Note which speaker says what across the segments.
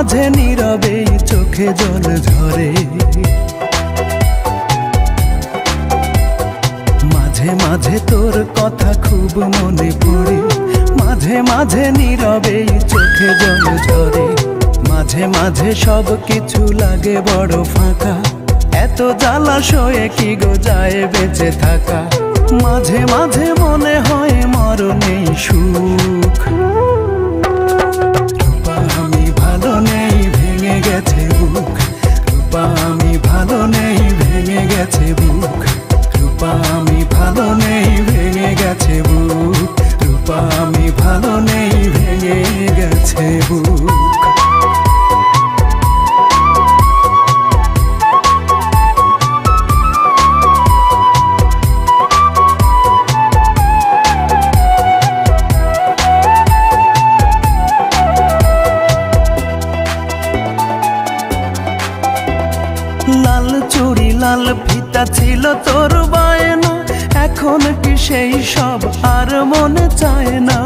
Speaker 1: মাঝে নীরবে চোখে জল ঝরে। মাঝে মাঝে তোর কথা খুব মনে পড়ে, মাঝে মাঝে নীরবে চোখে জল ঝরে। মাঝে মাঝে সব কিছু লাগে বড় ফাঁকা, এত জ্বালাশয়ে কি গো যায় বেঁচে থাকা। মাঝে মাঝে মনে হয় মরণেই সুখ। রূপা আমি ভালো নেই, ভেঙে গেছে বুক। রূপা আমি ভালো নেই, ভেঙে গেছে বুক। রূপা আমি ভালো নেই, ভেঙে গেছে বুক। রূপা আমি ভালো নেই, ভেঙে গেছে বুক। লাল চুড়ি লাল ফিতা ছিল তোর বায়না, এখন কি সেই সব আর মনে চায় না।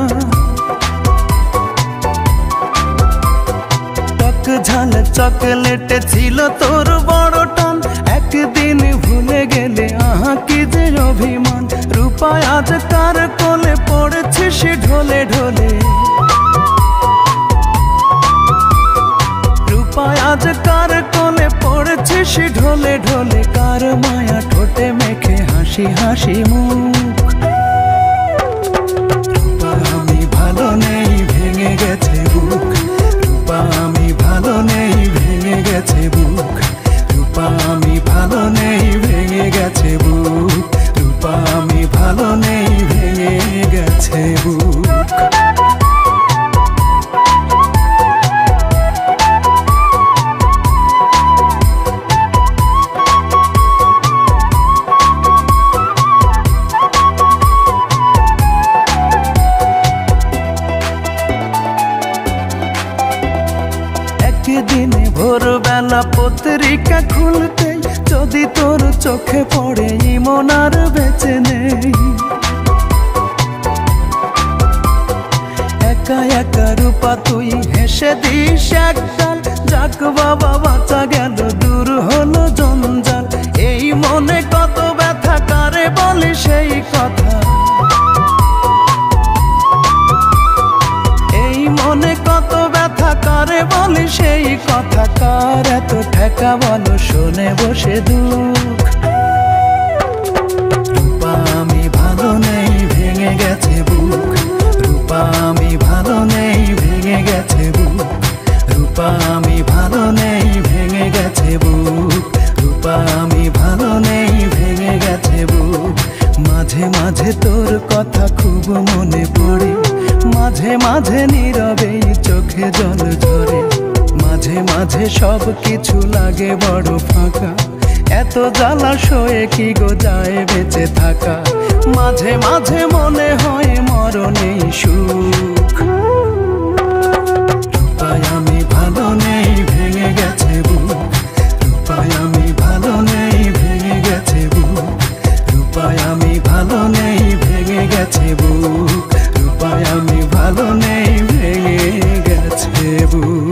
Speaker 1: টক ঝাল চকলেটে ছিল তোর বড় টান, একদিন ভুলে গেলে আহা কি যে অভিমান। রূপা আজ কার কোলে পড়েছিস ঢলে ঢলে। রূপা আজ কার কোলে পড়েছিস ঢলে ঢলে। কার মায়া ঠোঁটে মেখে হাসি হাসি মুখ। রূপা আমি ভালো নেই, ভেঙে গেছে বুক। রূপা আমি ভালো নেই, ভেঙে গেছে বুক। রূপা আমি ভালো নেই, ভেঙে গেছে বুক। রূপা আমি ভালো নেই, ভেঙে গেছে বুক। দিনে ভোরবেলা পত্রিকা খুলতে যদি তোর চোখে পড়ে ইমন আর বেঁচে নেই। একা একা রূপা তুই হেসে দিস একগাল, যাক বাবা বাঁচা গেল দূর হলো জঞ্জাল। এই মনে কত ব্যথা, কারে বলি সেই কথা। এই মনে কত ব্যথা, কারে বলি সেই কথা। কার এত ঠেকা বলো শোনে বসে দুঃখ। রূপা আমি ভালো নেই, ভেঙে গেছে বুক। রূপা আমি ভালো নেই, ভেঙে গেছে বুক। রূপা আমি ভালো নেই, ভেঙে গেছে বুক। রূপা আমি ভালো নেই, ভেঙে গেছে বুক। মাঝে মাঝে তোর কথা খুব মনে পড়ে, মাঝে মাঝে নীরবে চোখে জল ঝরে। মাঝে মাঝে সব কিছু লাগে বড় ফাঁকা, এত জ্বালাশয়ে কি গো যায় বেঁচে থাকা। মাঝে মাঝে মনে হয় মরণেই সুখ। রূপায় আমি ভালো নেই, ভেঙে গেছে বুক। রূপায় আমি ভালো নেই, ভেঙে গেছে বুক। রূপায় আমি ভালো নেই, ভেঙে গেছে বুক। রূপায় আমি ভালো নেই, ভেঙে গেছে বুক।